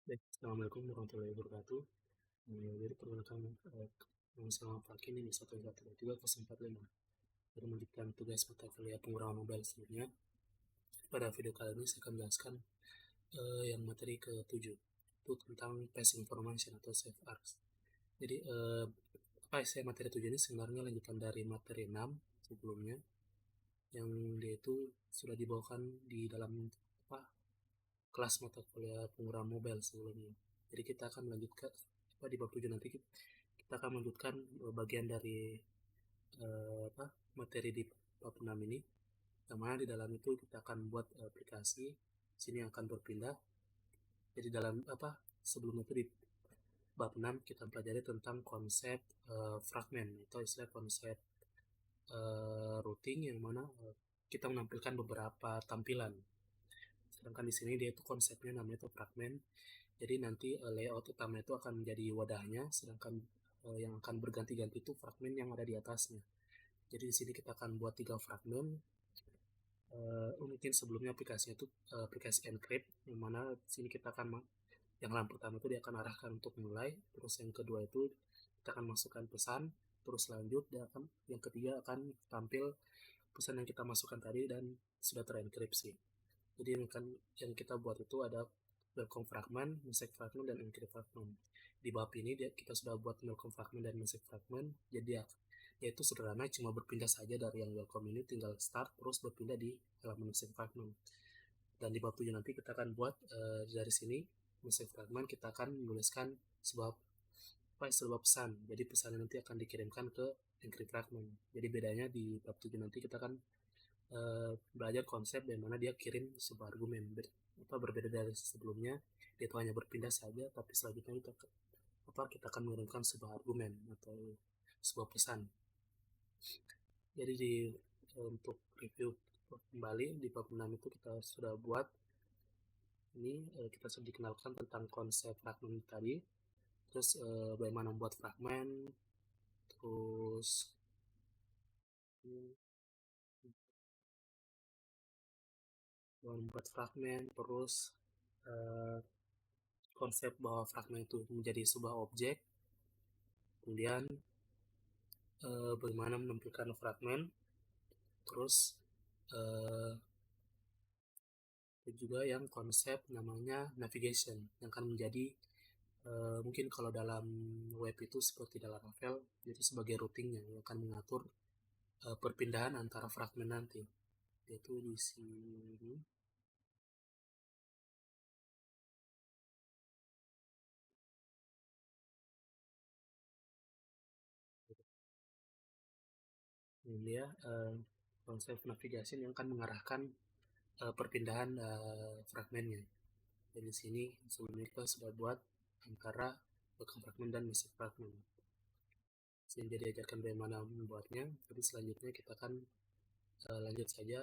Baik, Assalamualaikum warahmatullahi wabarakatuh. Jadi perkenalkan nama saya Fakih ini 11345 baru melanjutkan tugas mata kuliah pengurangan mobile sebelumnya. Pada video kali ini saya akan menjelaskan yang materi ke-7 itu tentang Path Information atau CFRs. Jadi apa isi materi 7 ini sebenarnya lanjutan dari materi 6 sebelumnya yang dia itu sudah dibawakan di dalam apa kelas mata kuliah pengurangan mobile sebelumnya. Jadi kita akan melanjutkan di bab 7 nanti kita akan melanjutkan bagian dari apa materi di bab 6 ini, yang mana di dalam itu kita akan buat aplikasi sini yang akan berpindah. Jadi dalam sebelumnya itu di bab 6 kita pelajari tentang konsep fragmen atau istilah konsep routing, yang mana kita menampilkan beberapa tampilan. Sedangkan di sini dia itu konsepnya namanya itu fragmen. Jadi nanti layout utama itu akan menjadi wadahnya, sedangkan yang akan berganti-ganti itu fragmen yang ada di atasnya. Jadi di sini kita akan buat 3 fragmen. Mungkin sebelumnya aplikasinya itu aplikasi encrypt, yang mana di sini kita akan yang pertama itu dia akan arahkan untuk mulai, terus yang kedua itu kita akan masukkan pesan, terus lanjut dia akan yang ketiga akan tampil pesan yang kita masukkan tadi dan sudah terenkripsi. Jadi yang kita buat itu ada welcome fragment, message fragment, dan encrypt fragment. Di bab ini kita sudah buat welcome fragment dan message fragment. Jadi yaitu sederhana, cuma berpindah saja dari yang welcome ini, tinggal start terus berpindah di halaman message fragment. Dan di bab 7 nanti kita akan buat dari sini message fragment kita akan menuliskan sebuah pesan. Jadi pesan nanti akan dikirimkan ke encrypt fragment. Jadi bedanya di bab 7 nanti kita akan belajar konsep di mana dia kirim sebuah argumen berbeda dari sebelumnya. Dia itu hanya berpindah saja, tapi selanjutnya kita akan mengirimkan sebuah argumen atau sebuah pesan. Jadi untuk review kembali di bab 6 itu kita sudah buat ini, kita sudah dikenalkan tentang konsep fragmen tadi, terus bagaimana membuat fragmen, terus membuat fragmen, terus konsep bahwa fragmen itu menjadi sebuah objek, kemudian bagaimana menampilkan fragmen, terus juga yang konsep namanya navigation yang akan menjadi mungkin kalau dalam web itu seperti dalam Laravel, itu sebagai routingnya yang akan mengatur perpindahan antara fragmen nanti, yaitu di sini. Ini dia konsep navigation yang akan mengarahkan perpindahan fragmennya. Jadi di sini sebelumnya kita sudah buat antara welcome fragment dan message fragment. Sehingga diajarkan bagaimana membuatnya. Jadi selanjutnya kita akan lanjut saja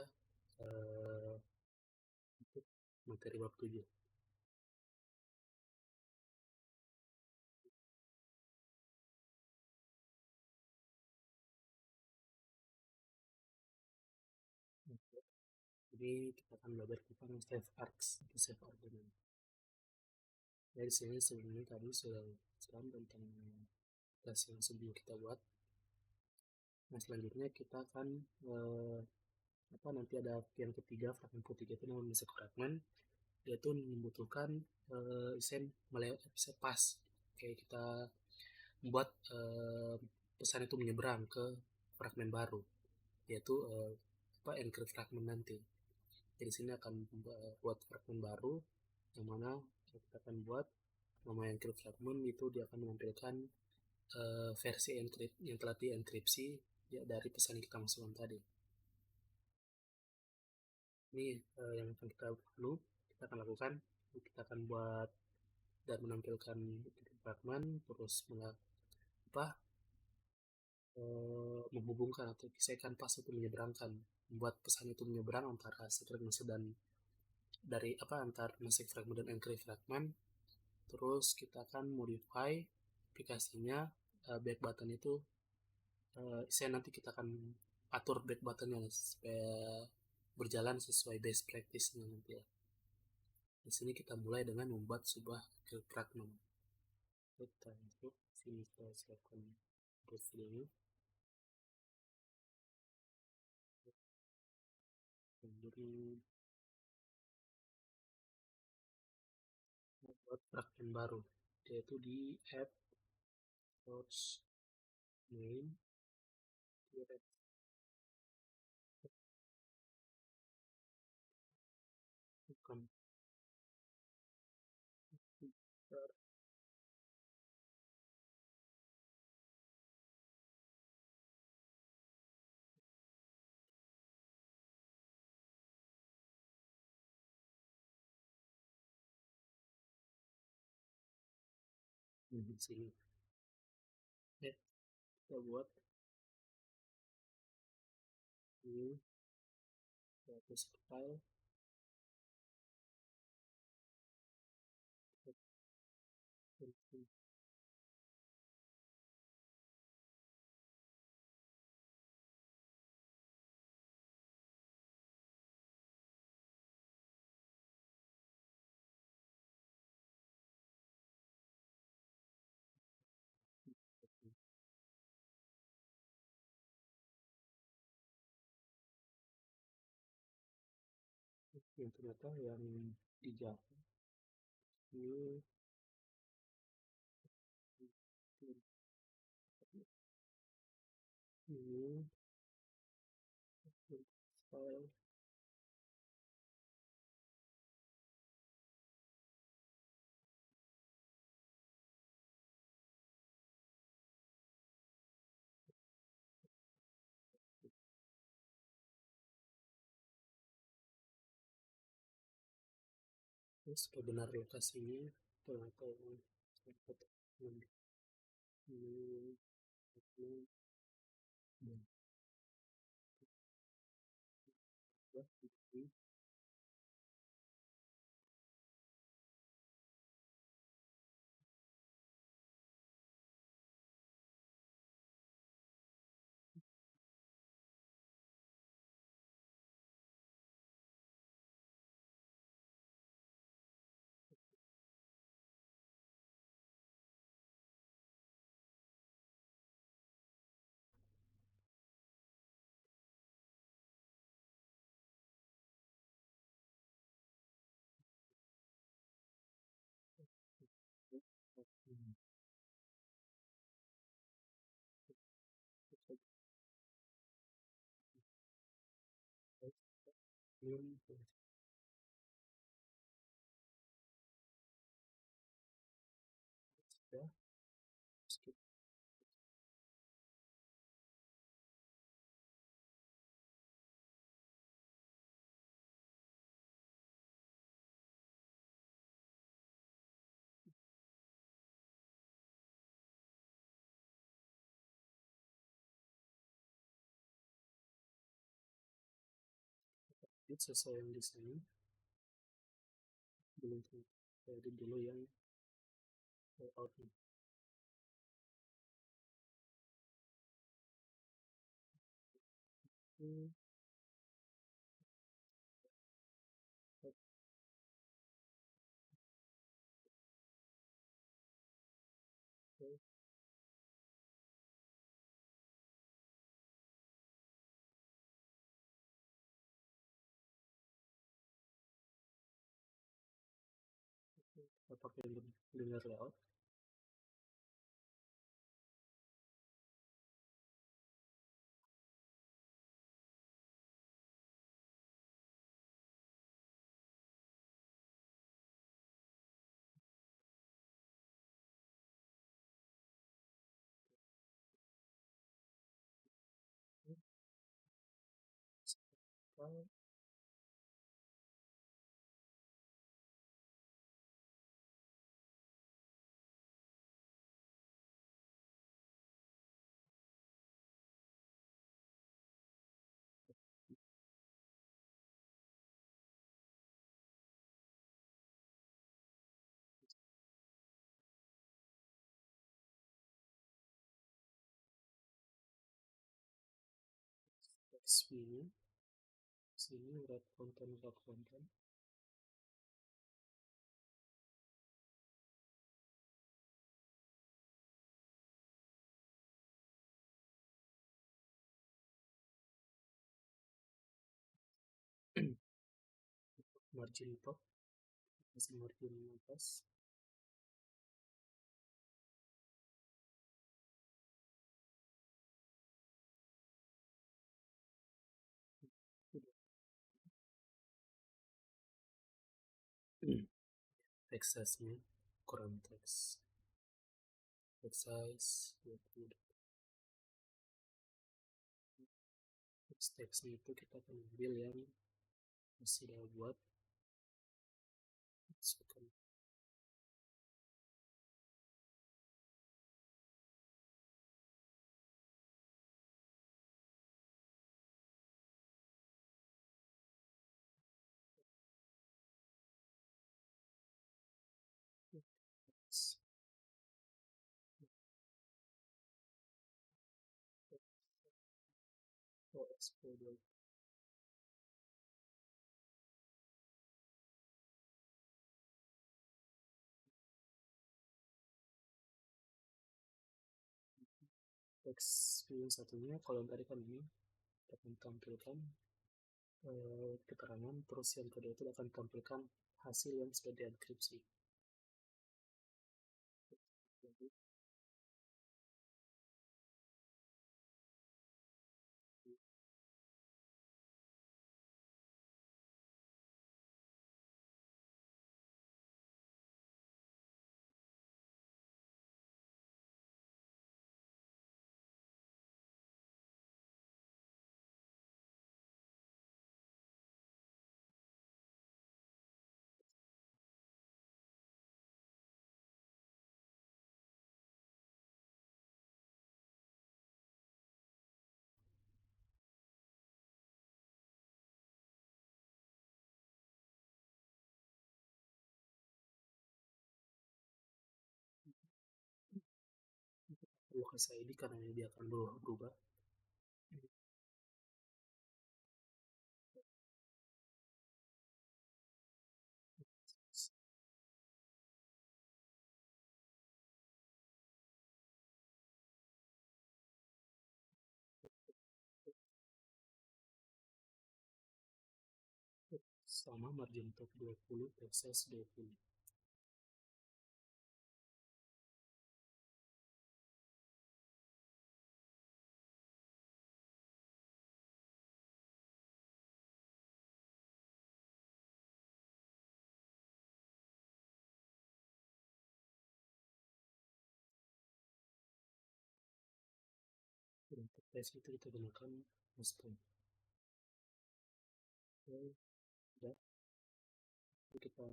untuk materi bab 7. Jadi kita akan belajar tentang save arcs atau save argument. Dari sini sebelumnya tadi sudah jelaskan tentang tes yang sebelum kita buat. Nah selanjutnya kita akan nanti ada yang ketiga, fragment ketiga itu namanya message fragment. Dia itu membutuhkan bisa pas kayak kita membuat pesan itu menyeberang ke fragmen baru, yaitu encrypt fragment nanti. Jadi sini akan buat fragmen baru yang mana kita akan buat nama encrypt fragment itu dia akan menampilkan versi encrypt yang telah dienkripsi ya dari pesan yang kita masukkan tadi. Ini yang akan kita akan lakukan. Kita akan buat dan menampilkan fragment, terus menghubungkan atau pisahkan pas itu menyeberangkan, membuat pesan itu menyeberang antara secret message dan antar message fragment dan encrypt fragment. Terus kita akan modify aplikasinya, back button itu nanti kita akan atur back buttonnya supaya berjalan sesuai best practice-nya nanti ya. Di sini kita mulai dengan membuat sebuah field fragment. Kita masuk sini, kita siapkan profilnya, kemudian membuat fragment baru, yaitu di add source name direct. Bukan di sini. Ya, kita buat new status file. Yang ternyata yang di Java ini ini file. Ini sudah benar lokasinya, ternyata yang ini sudah skip. Selesai yang di sini, belum jadi dulu yang layoutnya. Kita pakai linear layout. File sini, sini wrap content, margin top, kasih margin atas. Text size-nya kurang teks, text size 20. Text-nya itu kita akan ambil yang masih sudah buat, masukkan OS folder. Teks yang satunya kalau tadi kan ini akan tampilkan keterangan, terus yang kedua itu akan tampilkan hasil yang sudah dienkripsi. Jadi perlu kasih ID karena dia akan berubah. Sama margin top 20, text size 20. Untuk text itu kita gunakan Mustang. Oke, sudah. Kita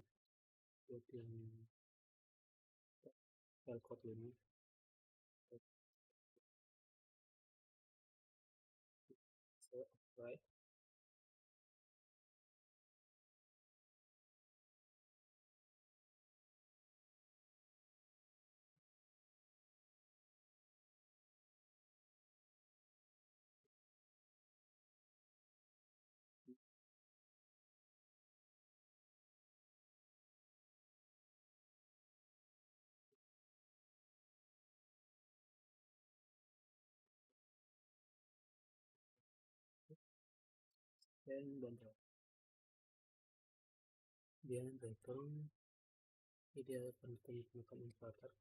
buat yang file code ini. So, apply. Dan bantu. Dia datang, dia akan menggunakan inflator.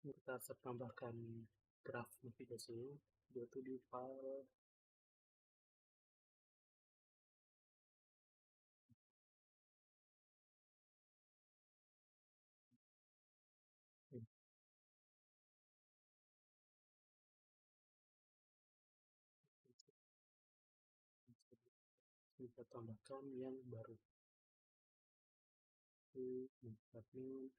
Kita akan tambahkan graf navigasinya, yaitu di file kita tambahkan yang baru. Fragment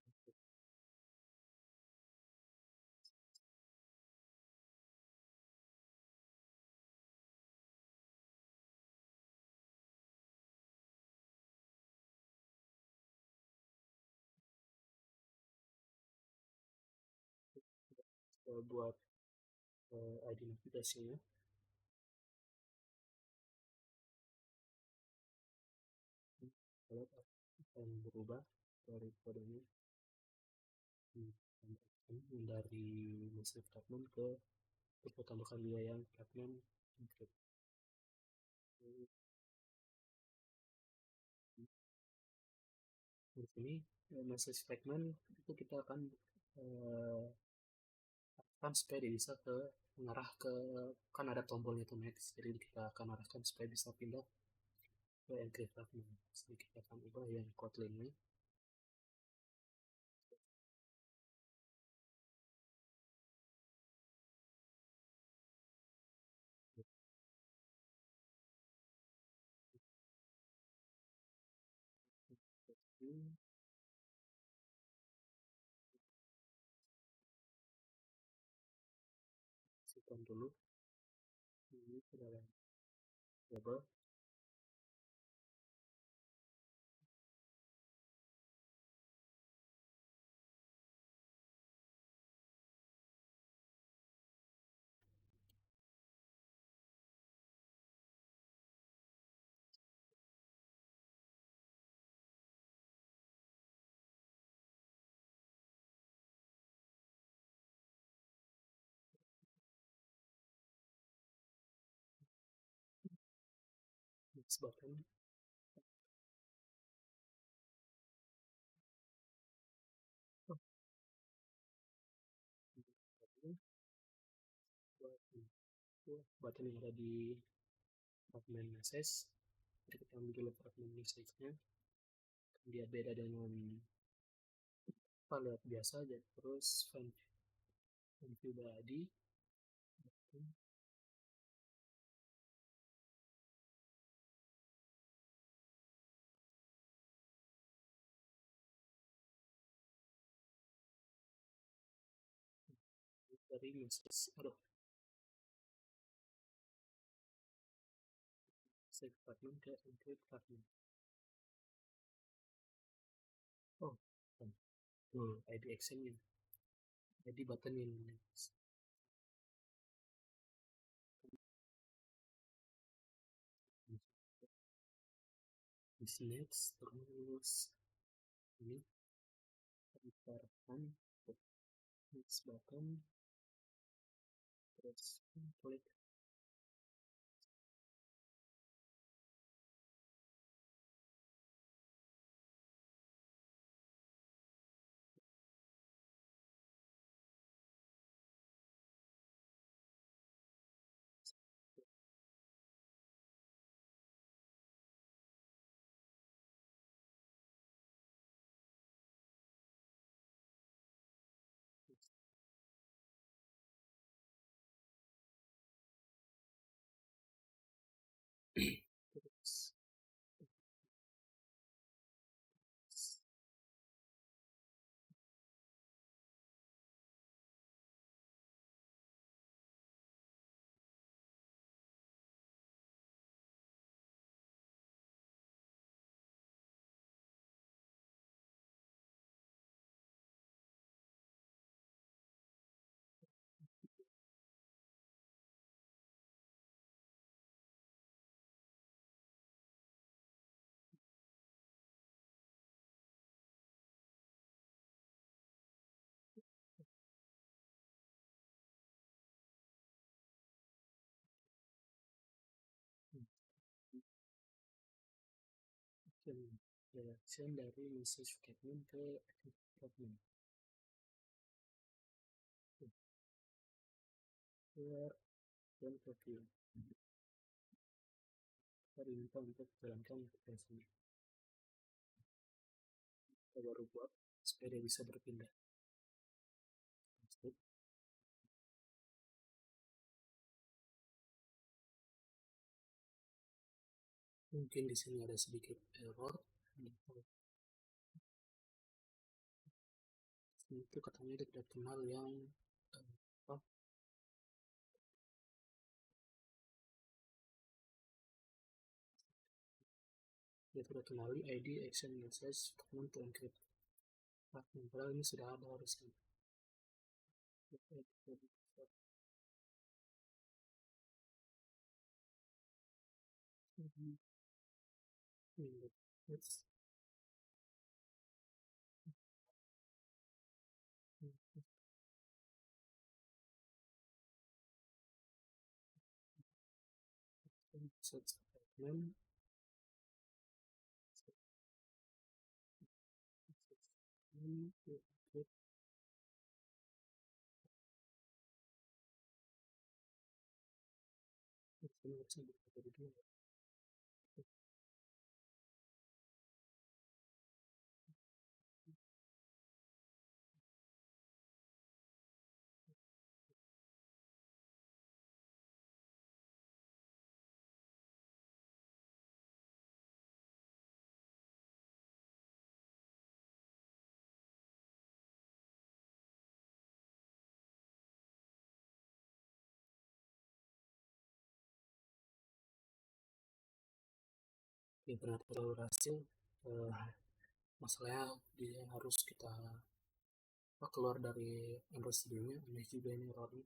buat identifikasinya. Kalau akan berubah dari kodenya dari massive fragment ke kita tambahkan juga yang fragment encrypt. Di sini massive fragment itu kita akan supaya dia bisa mengarah ke, kan ada tombolnya tuh next, jadi kita akan arahkan supaya bisa pindah ke encrypt fragment. Jadi kita akan ubah yang Kotlin-nya. Simpan dulu ini ke dalam label. Next button. Button yang ada di fragment message. Jadi kita ambil dulu fragment message-nya. Dia beda dengan lihat biasa aja. Terus find view body. Dari message, save fragment ke encrypt fragment. Oh, ID action-nya, ID button ini. This next, terus ini kita run next button, terus klik terus reaction dari message fragment ke encrypt fragment. Clear dan review. Kita diminta untuk jalankan aplikasi. Kita baru buat supaya dia bisa berpindah. Mungkin di sini ada sedikit error. Itu katanya dia tidak kenal yang apa, dia tidak kenali ID action message statement to encrypt. Padahal ini sudah ada harusnya. Let's set statement. Ya, ternyata berhasil. Masalahnya dia harus kita keluar dari Android Studio-nya. Aneh juga ini errornya.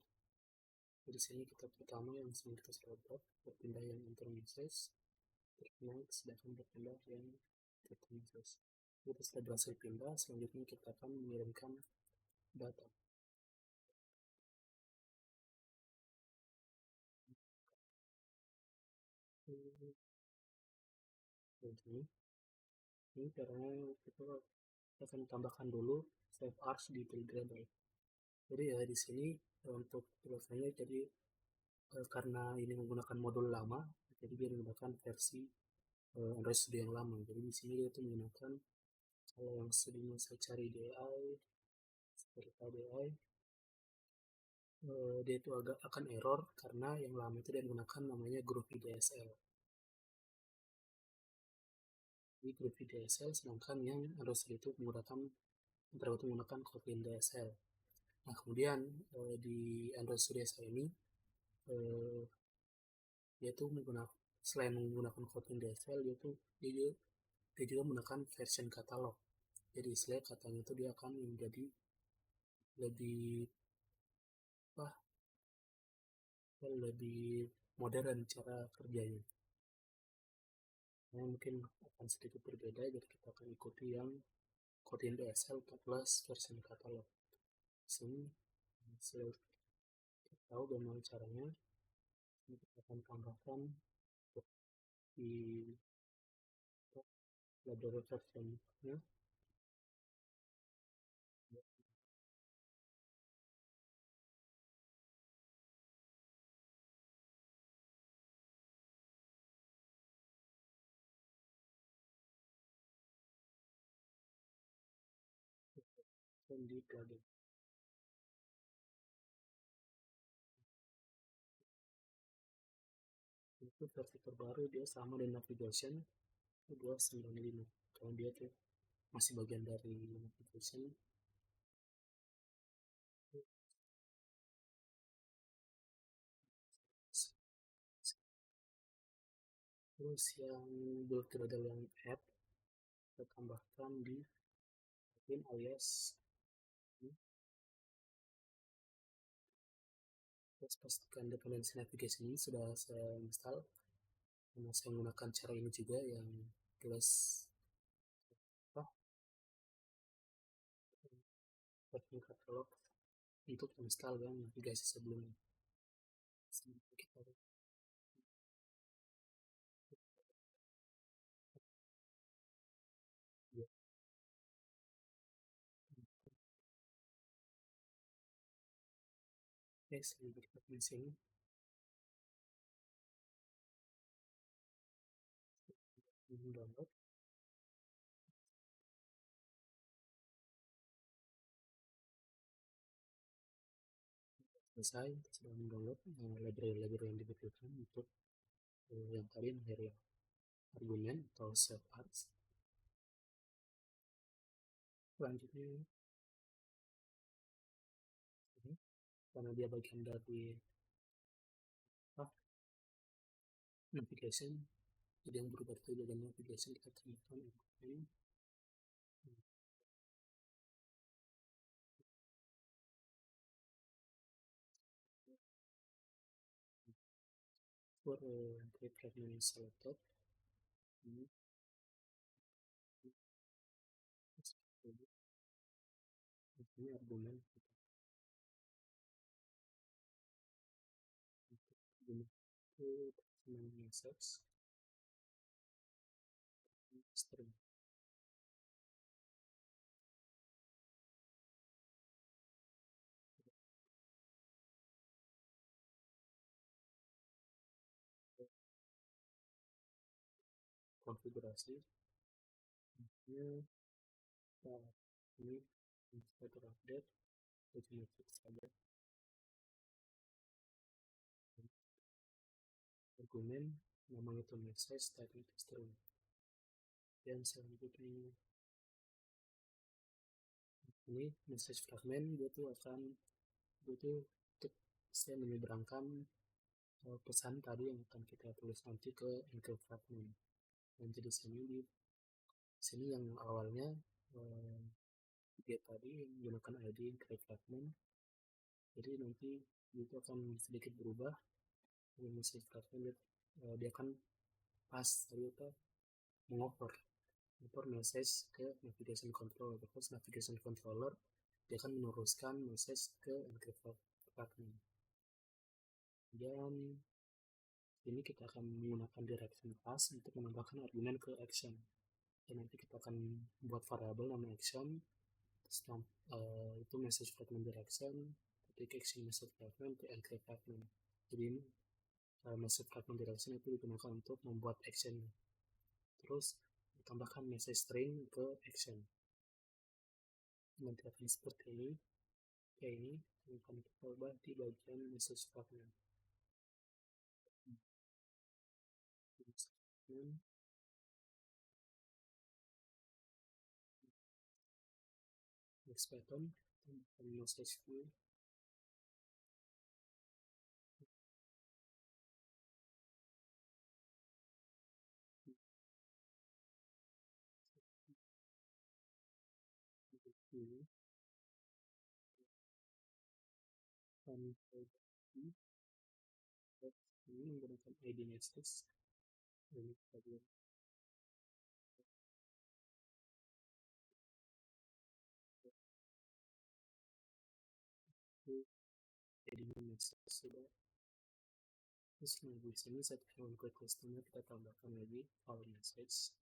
Jadi sini kita pertama yang sini kita sudah berpindah yang intermediate, next, sedangkan berpindah yang intermediate. Kita sudah berhasil pindah. Selanjutnya kita akan mengirimkan data. Ini caranya kita akan tambahkan dulu save as di Telegram. Jadi ya di sini untuk tulisannya jadi karena ini menggunakan modul lama, jadi dia menggunakan versi Android Studio yang lama. Jadi di sini dia itu menggunakan, kalau yang sebelumnya saya cari DI, seperti DI, dia itu agak akan error karena yang lama itu dia menggunakan namanya Groovy DSL. Ini Groovy DSL, sedangkan yang Android Studio itu menggunakan Kotlin DSL. Nah kemudian di Android Studio saya ini dia tuh menggunakan, selain menggunakan Kotlin DSL, dia juga menggunakan version katalog. Jadi istilah katanya itu dia akan menjadi lebih apa, lebih modern cara kerjanya. Nah, mungkin akan sedikit berbeda, jadi kita akan ikuti yang Kotlin DSL plus version katalog. Sini saya tahu bagaimana caranya. Ini kita akan tambahkan di library versionnya. Dan di plugin itu versi terbaru dia sama dengan navigation 295. Kalau dia tuh masih bagian dari navigation. Terus yang build gradle yang add kita tambahkan di plugin alias. Terus pastikan dependensi navigation ini sudah saya install, karena saya menggunakan cara ini juga yang jelas apa, version katalog untuk install yang navigasi sebelumnya. Kita saya berikan di sini download. Selesai, sudah mendownload library-library yang dibutuhkan untuk yang tadi material. argumen atau self arts. Selanjutnya ini, karena dia bagian dari navigation, jadi yang berubah itu dari navigation kita temukan argumen for create fragment selected. Ini argumen itu message string konfigurasi ini ini administrator update itu cuma fix saja argumen namanya itu message type itu string. Dan selanjutnya ini message fragment butuh untuk saya menyeberangkan pesan tadi yang akan kita tulis nanti ke encrypt fragment. Nanti di sini yang awalnya get tadi menggunakan ID encrypt fragment, jadi nanti itu akan sedikit berubah. Message fragment dia akan pas tadi itu mengoper message ke navigation controller, terus navigation controller dia akan meneruskan message ke encrypt fragment. Dan ini kita akan menggunakan direction class untuk menambahkan argumen ke action. Dan nanti kita akan buat variabel nama action, terus itu message fragment direction, ketik action message fragment ke encrypt fragment. Jadi ini message fragment direction itu digunakan untuk membuat action, terus ditambahkan message string ke action. Nanti akan seperti ini. Kayak ini akan kita ubah di bagian message fragment. Next pattern, tambahkan message view. Ini ini menggunakan ID message. Ini bagian ID message sudah. Terus di sini set hewan quick customer kita tambahkan lagi our message.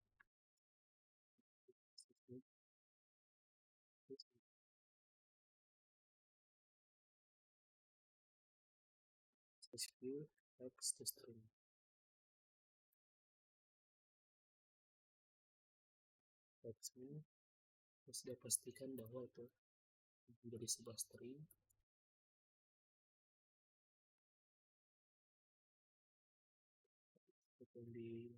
Message view text to string. Textnya terus dia pastikan bahwa itu menjadi sebuah string. Di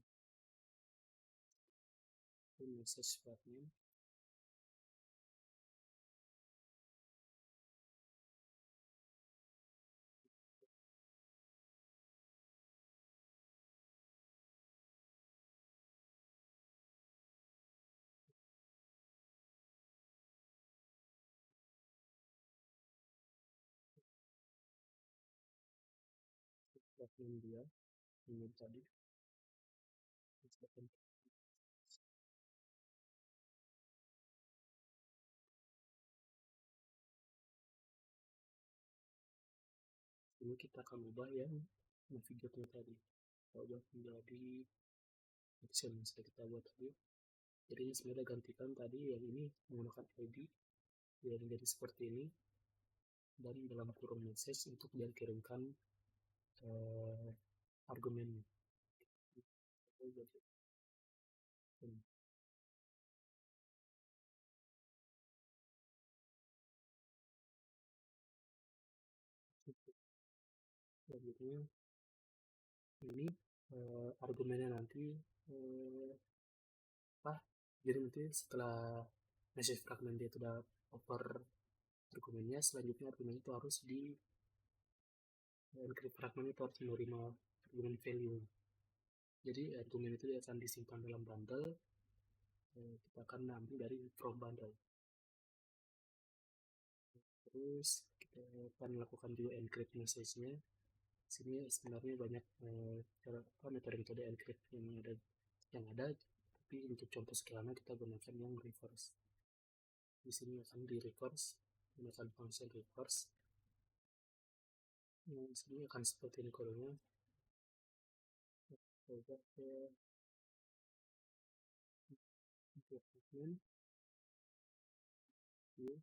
message fragment dia ini tadi ini kita akan ubah yang navigator tadi, kita ubah menjadi action yang sudah kita buat tadi. Jadi ini sebenarnya gantikan tadi yang ini menggunakan ID biar menjadi seperti ini, dan dalam kurung message untuk dia kirimkan argumen. Selanjutnya ini argumennya nanti apa, jadi nanti setelah message fragment dia itu udah over argumennya, selanjutnya argumen itu harus di encrypt fragment itu harus menerima argumen value. Jadi argumen itu akan disimpan dalam bundle, kita akan ambil dari from bundle. Terus kita akan melakukan juga encrypt message-nya. Sini sebenarnya banyak metode-metode encrypt yang ada, tapi untuk contoh sekarangnya kita gunakan yang reverse. Di sini akan di reverse menggunakan function reverse. Yang sini akan seperti ini kodenya. Coba ke fragment view.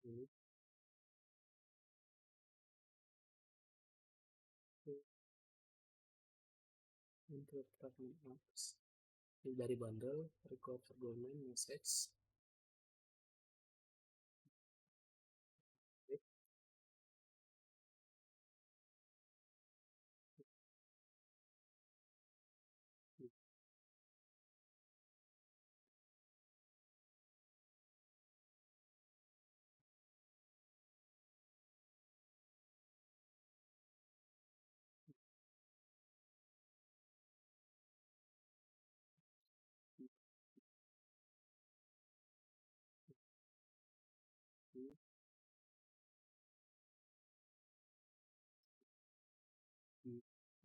Ini untuk fragment apps dari bundle record argument message.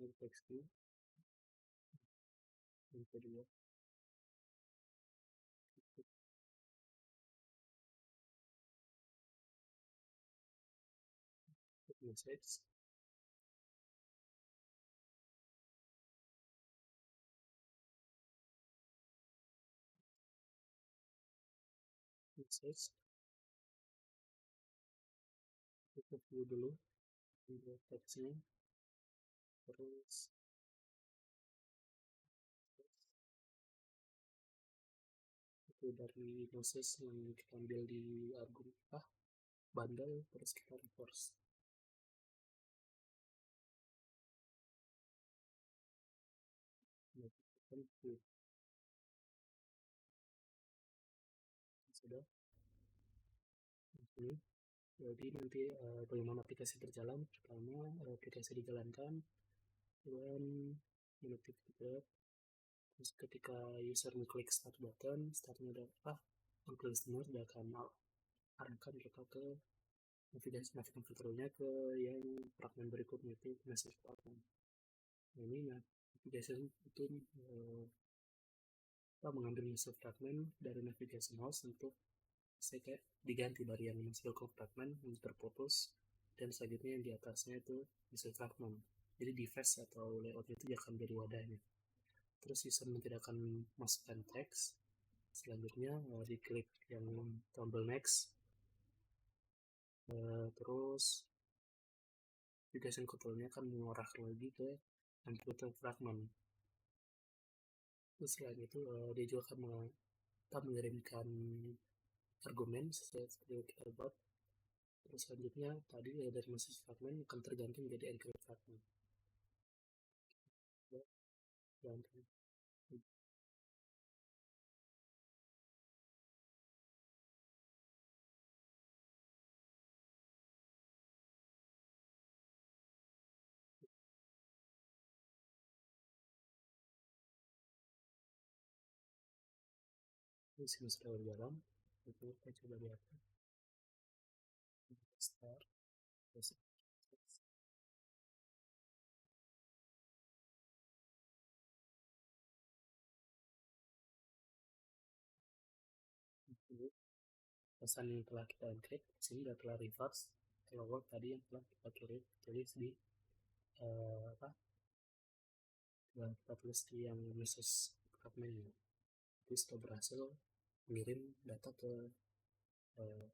Di text yang kedua message. Kita view dulu teksnya, terus itu dari message yang kita ambil di argumen bundle, terus kita reverse. Sudah ini. Jadi nanti bagaimana aplikasi berjalan. Pertama, aplikasi dijalankan dan mengaktif juga. Terus ketika user mengklik start button, startnya udah mengklik start, dia akan arahkan kita ke navigasi filternya ke yang fragment berikutnya, itu message fragment. Nah, ini navigasi itu mengambil message fragment dari navigation host untuk saya kayak diganti dari yang masuk ke fragment yang terputus, dan selanjutnya yang di atasnya itu message fragment. Jadi device atau layoutnya itu akan jadi wadahnya. Terus user tidak akan masukkan teks. Selanjutnya diklik yang tombol next, terus navigation controlnya akan mengarahkan lagi ke encrypted fragment. Terus selain itu dia juga akan mengirimkan argumen seperti yang kita buat. Terus selanjutnya tadi dari message fragment akan terganti menjadi encrypted fragment. Dan ini sudah berjalan. Itu kita coba lihat. Start. Terus pesan yang telah kita encrypt di sini sudah telah reverse keyword tadi yang telah kita tulis di apa yang kita tulis di yang message fragment ini. Jadi sudah berhasil mengirim data ke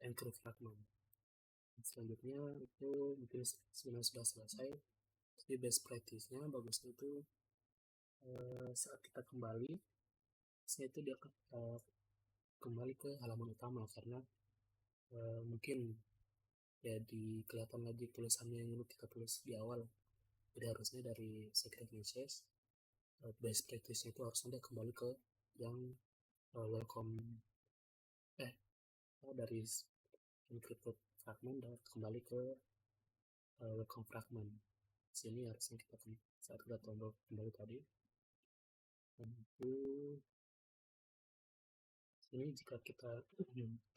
encrypt fragment. Selanjutnya itu mungkin sebenarnya sudah selesai. Jadi best practice-nya bagusnya itu saat kita kembali itu dia kembali ke halaman utama karena mungkin ya kelihatan lagi tulisannya yang kita tulis di awal. Jadi harusnya dari secret message best practice itu harusnya dia kembali ke yang welcome dari encrypted fragment dan kembali ke welcome fragment. Sini harusnya kita saat kita tombol kembali tadi. Dan itu sini jika kita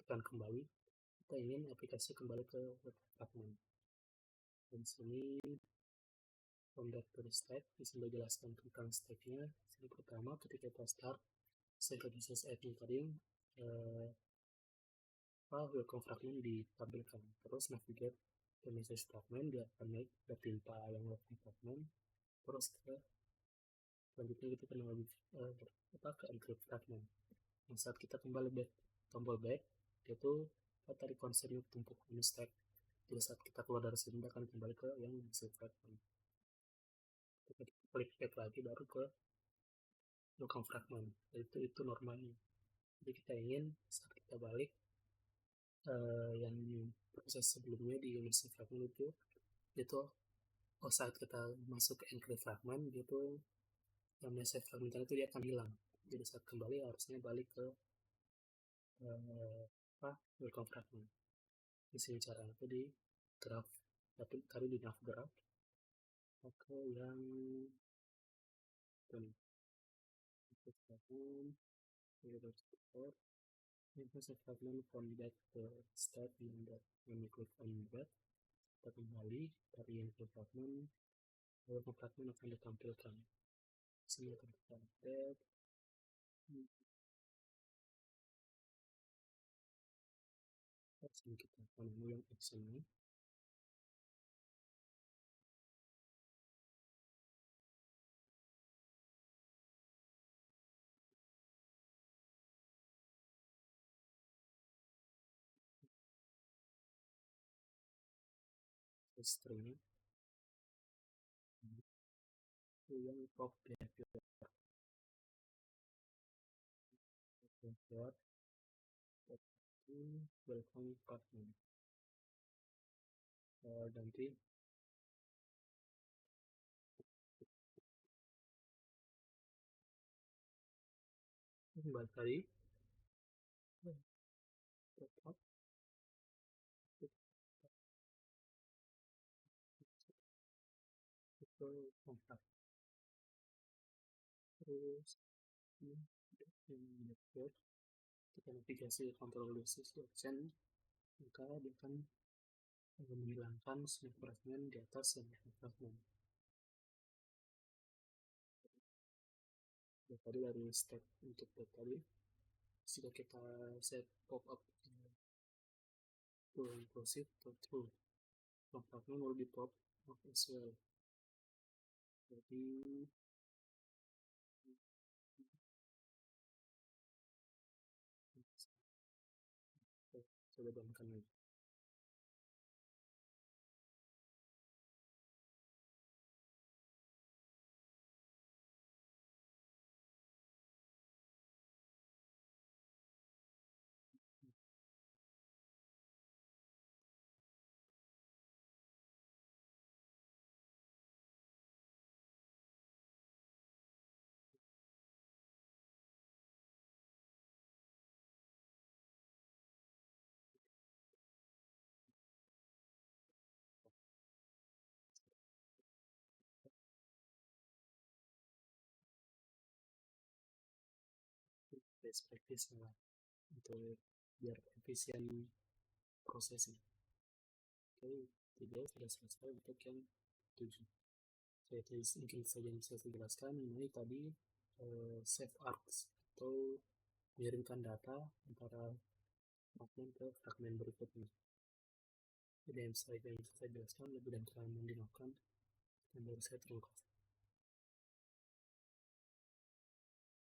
tekan kembali, kita ingin aplikasi kembali ke welcome fragment. Dan sini from that to the stack, disini jelaskan tentang stacknya. Sini pertama ketika kita start secret message add-nya tadi welcome fragment ditampilkan. Terus navigate ke message fragment, dia akan naik ke tinta yang welcome fragment. Terus ke selanjutnya kita akan ke encrypt fragment. Nah, saat kita kembali back tombol back, itu tadi concernnya tumpuk di stack. Jadi saat kita keluar dari sini akan kembali ke yang message fragment. Kita klik back lagi baru ke welcome fragment. Itu normalnya. Jadi kita ingin saat kita balik yang proses sebelumnya di message fragment itu saat kita masuk ke encrypt fragment gitu yang message fragment itu dia akan hilang. Jadi saat kembali harusnya balik ke welcome fragment. Di sini cara itu di graph tadi di nav graph ke yang message fragment from back ke start yang klik on back, kita kembali dari yang fragment welcome fragment akan ditampilkan. Sini akan kita update sini kita akan mengulang actionnya. Stringnya yang top behavior welcome fragment nanti kembali tadi tetap itu kontak terus kita navigasi control dosis option maka dia akan menghilangkan snap fragment di atas snap fragment. Tadi dari step untuk tadi jika kita set pop up to inclusive to true fragment will be pop up as well. Jadi coba bandingkan lagi. Best practice lah untuk biar efisien prosesnya. Oke, 3 sudah selesai untuk yang 7. Mungkin saja yang bisa saya jelaskan mengenai tadi save arcs atau mengirimkan data antara maupun ke fragmen berikutnya. Jadi yang bisa saya jelaskan lebih dan kelamin di noken dan baru saya terluka.